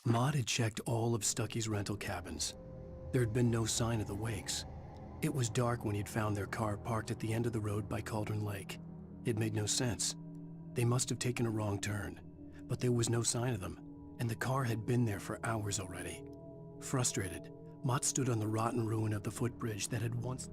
Maud had checked all of Stucky's rental cabins. There had been no sign of the Wakes. It was dark when he'd found their car parked at the end of the road by Cauldron Lake. It made no sense. They must have taken a wrong turn, but there was no sign of them, and the car had been there for hours already. Frustrated, Mott stood on the rotten ruin of the footbridge that had once...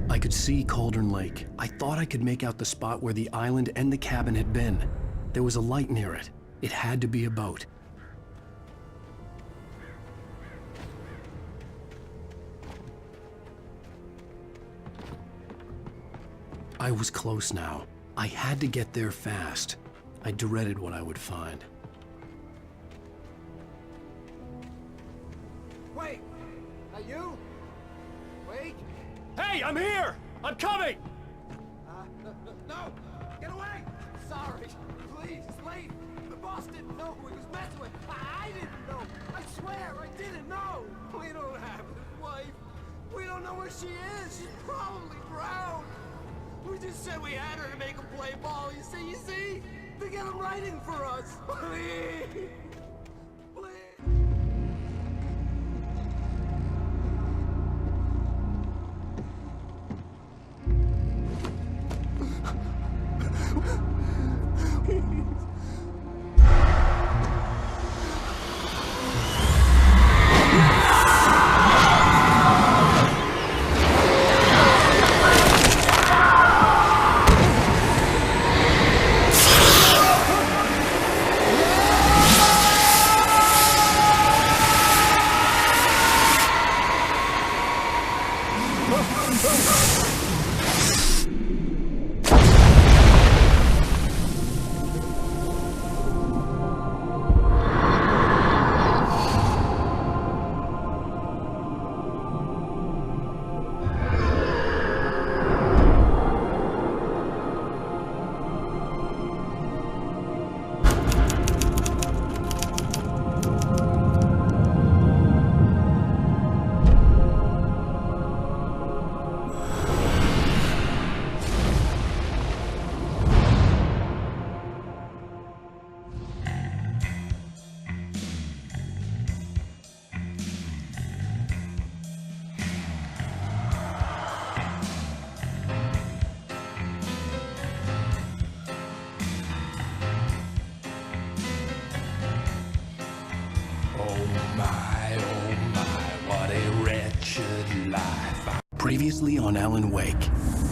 I could see Cauldron Lake. I thought I could make out the spot where the island and the cabin had been. There was a light near it. It had to be a boat. I was close now. I had to get there fast. I dreaded what I would find. Wait! Are you? Wait! Hey, I'm here! I'm coming! No! Get away! Sorry. Please, it's late. The boss didn't know who he was messing with. I didn't know. I swear, I didn't know. We don't have his wife. We don't know where she is. She's probably drowned. We just said we had her to make him play ball. You see? To get him writing for us. Please. Previously on Alan Wake.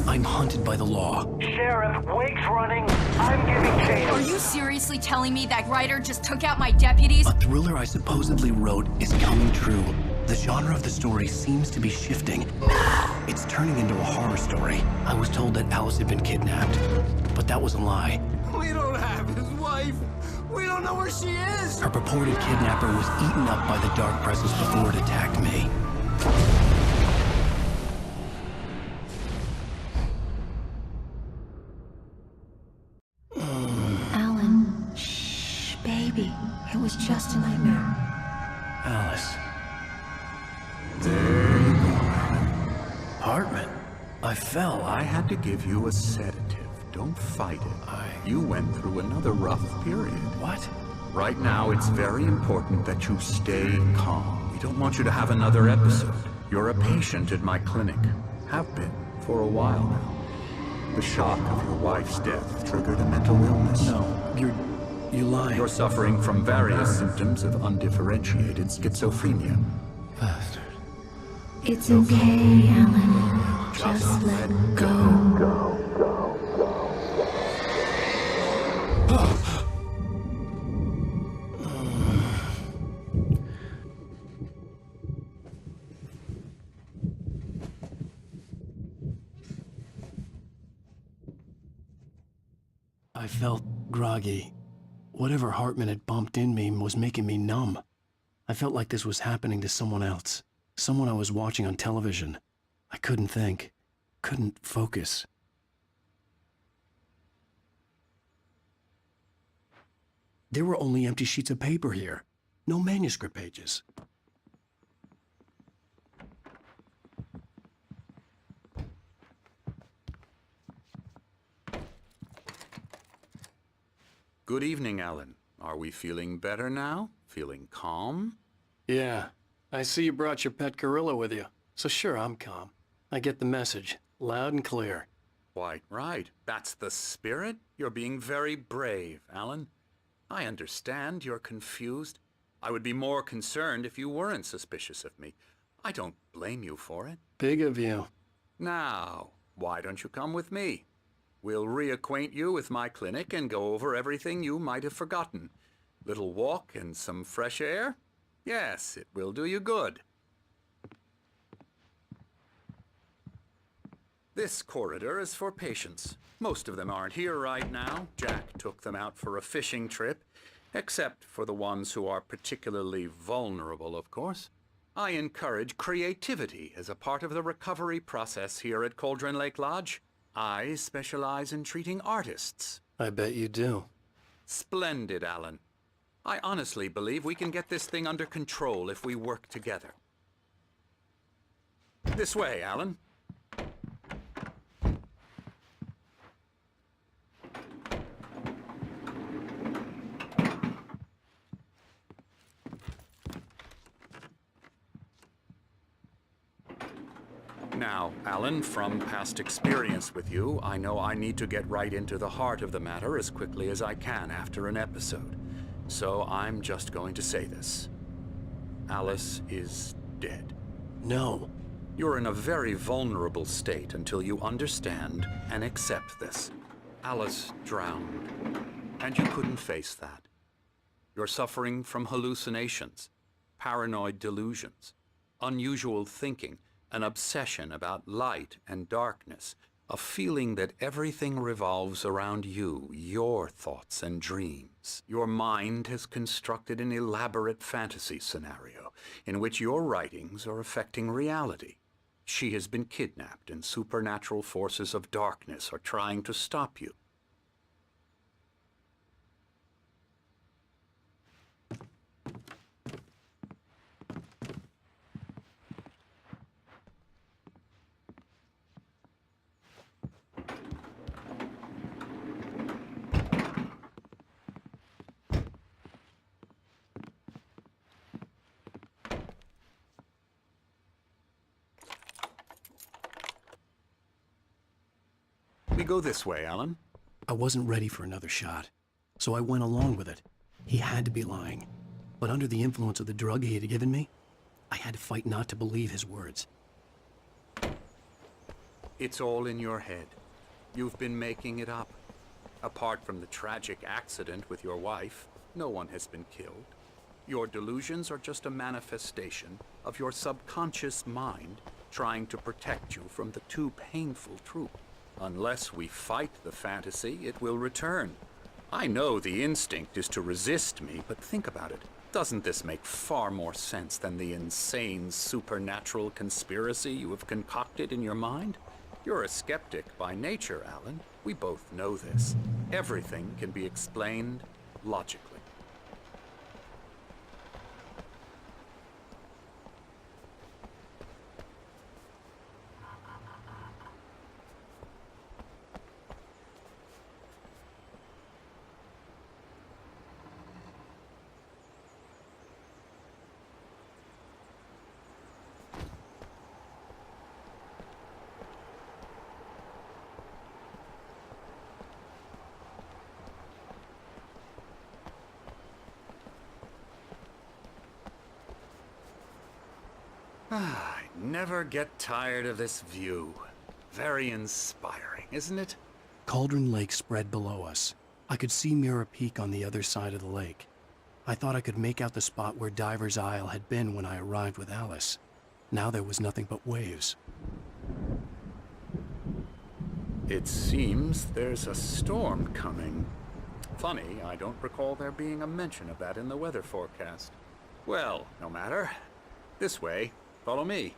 I'm hunted by the law. Sheriff, Wake's running. I'm giving chase. Are you seriously telling me that writer just took out my deputies? A thriller I supposedly wrote is coming true. The genre of the story seems to be shifting. It's turning into a horror story. I was told that Alice had been kidnapped, but that was a lie. We don't have his wife. We don't know where she is. Her purported kidnapper was eaten up by the dark presence before it attacked me. Alan, shh, baby. It was just a nightmare. Alice. There you go. Hartman, I fell. I had to give you a sedative. Don't fight it. You went through another rough period. What? Right now, it's very important that you stay calm. We don't want you to have another episode. You're a patient at my clinic. Have been for a while now. The shock of your wife's death triggered a mental illness. No, you're lying. You're suffering from various symptoms of undifferentiated schizophrenia. Bastard. It's okay, Alan. Just let go. I felt groggy. Whatever Hartman had bumped in me was making me numb. I felt like this was happening to someone else. Someone I was watching on television. I couldn't think. Couldn't focus. There were only empty sheets of paper here. No manuscript pages. Good evening, Alan. Are we feeling better now? Feeling calm? Yeah. I see you brought your pet gorilla with you. So sure, I'm calm. I get the message. Loud and clear. Quite right. That's the spirit. You're being very brave, Alan. I understand you're confused. I would be more concerned if you weren't suspicious of me. I don't blame you for it. Big of you. Now, why don't you come with me? We'll reacquaint you with my clinic and go over everything you might have forgotten. Little walk and some fresh air? Yes, it will do you good. This corridor is for patients. Most of them aren't here right now. Jack took them out for a fishing trip, except for the ones who are particularly vulnerable, of course. I encourage creativity as a part of the recovery process here at Cauldron Lake Lodge. I specialize in treating artists. I bet you do. Splendid, Alan. I honestly believe we can get this thing under control if we work together. This way, Alan. Now, Alan, from past experience with you, I know I need to get right into the heart of the matter as quickly as I can after an episode. So I'm just going to say this. Alice is dead. No. You're in a very vulnerable state until you understand and accept this. Alice drowned, and you couldn't face that. You're suffering from hallucinations, paranoid delusions, unusual thinking, an obsession about light and darkness, a feeling that everything revolves around you, your thoughts and dreams. Your mind has constructed an elaborate fantasy scenario in which your writings are affecting reality. She has been kidnapped and supernatural forces of darkness are trying to stop you. We go this way, Alan. I wasn't ready for another shot, so I went along with it. He had to be lying. But under the influence of the drug he had given me, I had to fight not to believe his words. It's all in your head. You've been making it up. Apart from the tragic accident with your wife, no one has been killed. Your delusions are just a manifestation of your subconscious mind trying to protect you from the too painful truth. Unless we fight the fantasy, it will return. I know the instinct is to resist me, but think about it. Doesn't this make far more sense than the insane supernatural conspiracy you have concocted in your mind? You're a skeptic by nature, Alan. We both know this. Everything can be explained logically. I never get tired of this view. Very inspiring, isn't it? Cauldron Lake spread below us. I could see Mirror Peak on the other side of the lake. I thought I could make out the spot where Diver's Isle had been when I arrived with Alice. Now there was nothing but waves. It seems there's a storm coming. Funny, I don't recall there being a mention of that in the weather forecast. Well, no matter. This way. Follow me.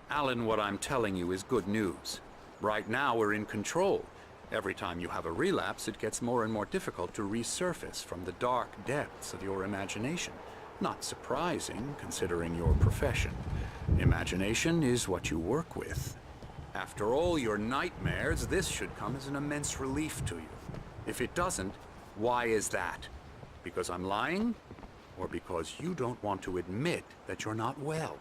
Alan, what I'm telling you is good news. Right now, we're in control. Every time you have a relapse, it gets more and more difficult to resurface from the dark depths of your imagination. Not surprising, considering your profession. Imagination is what you work with. After all your nightmares, this should come as an immense relief to you. If it doesn't, why is that? Because I'm lying? Or because you don't want to admit that you're not well?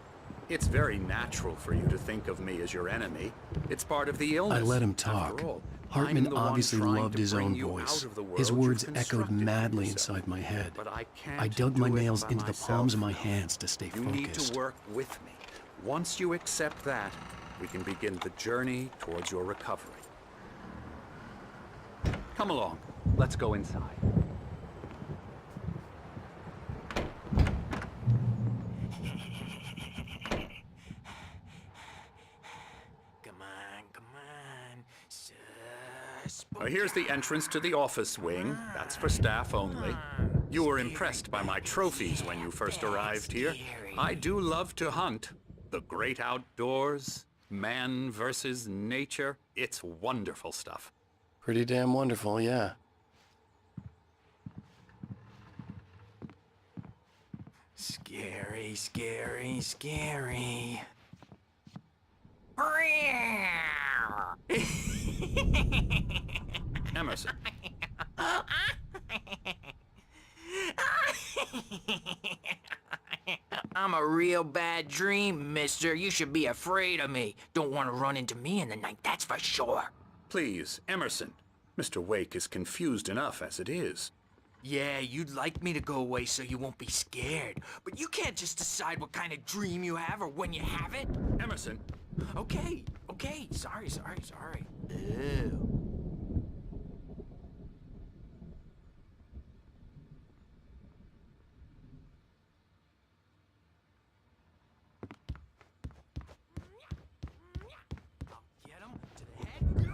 It's very natural for you to think of me as your enemy. It's part of the illness. I let him talk. After all, Hartman I'm the one obviously trying loved to his bring own you voice. out of the His world words you've echoed constructed for madly yourself. inside my head. But I can't I dug my do it nails by into the myself. palms of my hands to stay You need focused. to work with me. Once you accept that, we can begin the journey towards your recovery. Come along. Let's go inside. Come on. Here's the entrance to the office wing. That's for staff only. You were impressed by my trophies when you first arrived here. I do love to hunt. The great outdoors, man versus nature. It's wonderful stuff. Pretty damn wonderful, yeah. Scary, scary, scary. Emerson. I'm a real bad dream, mister. You should be afraid of me. Don't want to run into me in the night, that's for sure. Please, Emerson. Mr. Wake is confused enough as it is. Yeah, you'd like me to go away so you won't be scared. But you can't just decide what kind of dream you have or when you have it. Emerson. Okay. Sorry. Ew. Get him to the head.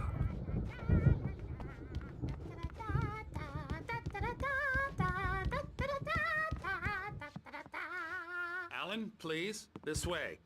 Alan, please, this way.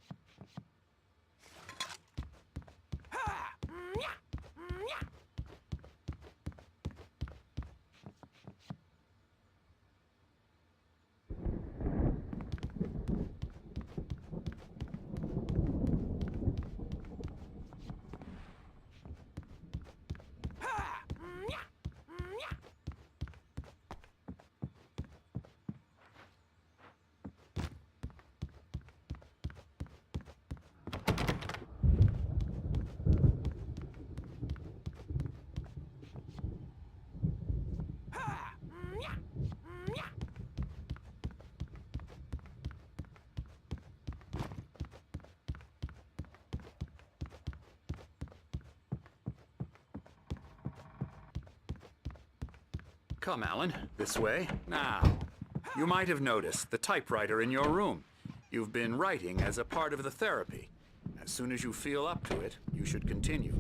Come, Alan, this way. Now, you might have noticed the typewriter in your room. You've been writing as a part of the therapy. As soon as you feel up to it, you should continue.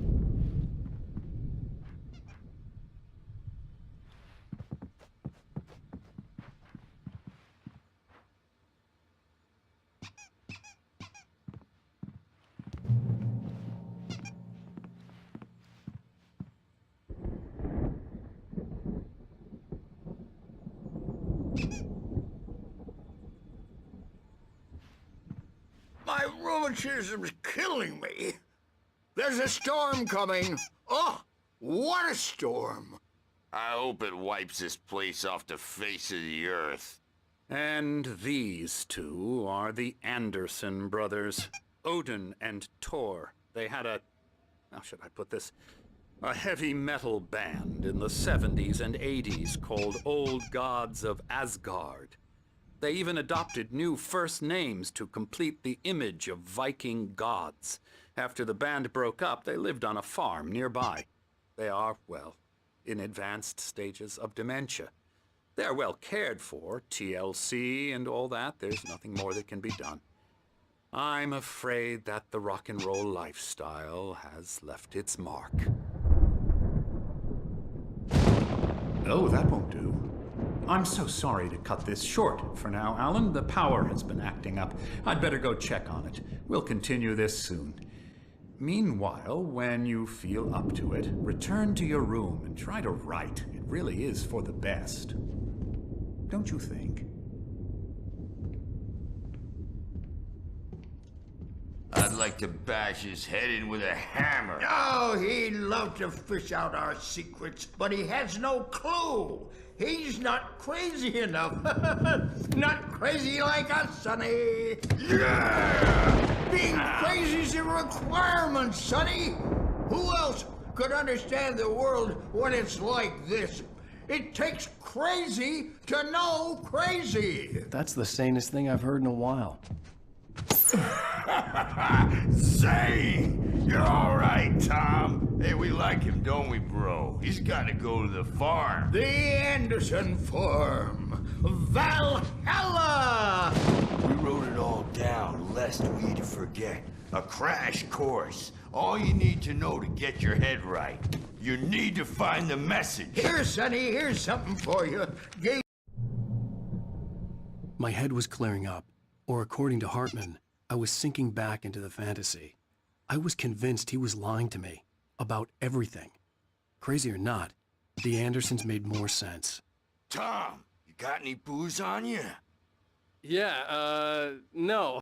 My rheumatism's killing me. There's a storm coming. Oh, what a storm. I hope it wipes this place off the face of the earth. And these two are the Anderson brothers, Odin and Tor. They had how should I put this? A heavy metal band in the 70s and 80s called Old Gods of Asgard. They even adopted new first names to complete the image of Viking gods. After the band broke up, they lived on a farm nearby. They are, well, in advanced stages of dementia. They're well cared for, TLC and all that. There's nothing more that can be done. I'm afraid that the rock and roll lifestyle has left its mark. Oh, that won't do. I'm so sorry to cut this short for now, Alan. The power has been acting up. I'd better go check on it. We'll continue this soon. Meanwhile, when you feel up to it, return to your room and try to write. It really is for the best. Don't you think? I'd like to bash his head in with a hammer. Oh, he'd love to fish out our secrets, but he has no clue. He's not crazy enough. Not crazy like us, Sonny. Yeah! Being crazy's a requirement, Sonny. Who else could understand the world when it's like this? It takes crazy to know crazy. That's the sanest thing I've heard in a while. Say, you're all right, Tom. Hey, we like him, don't we, bro? He's got to go to the farm. The Anderson Farm. Valhalla! We wrote it all down, lest we forget. A crash course. All you need to know to get your head right. You need to find the message. Here, Sonny, here's something for you. My head was clearing up, or according to Hartman, I was sinking back into the fantasy. I was convinced he was lying to me about everything. Crazy or not, the Andersons made more sense. Tom, you got any booze on you? Yeah, no.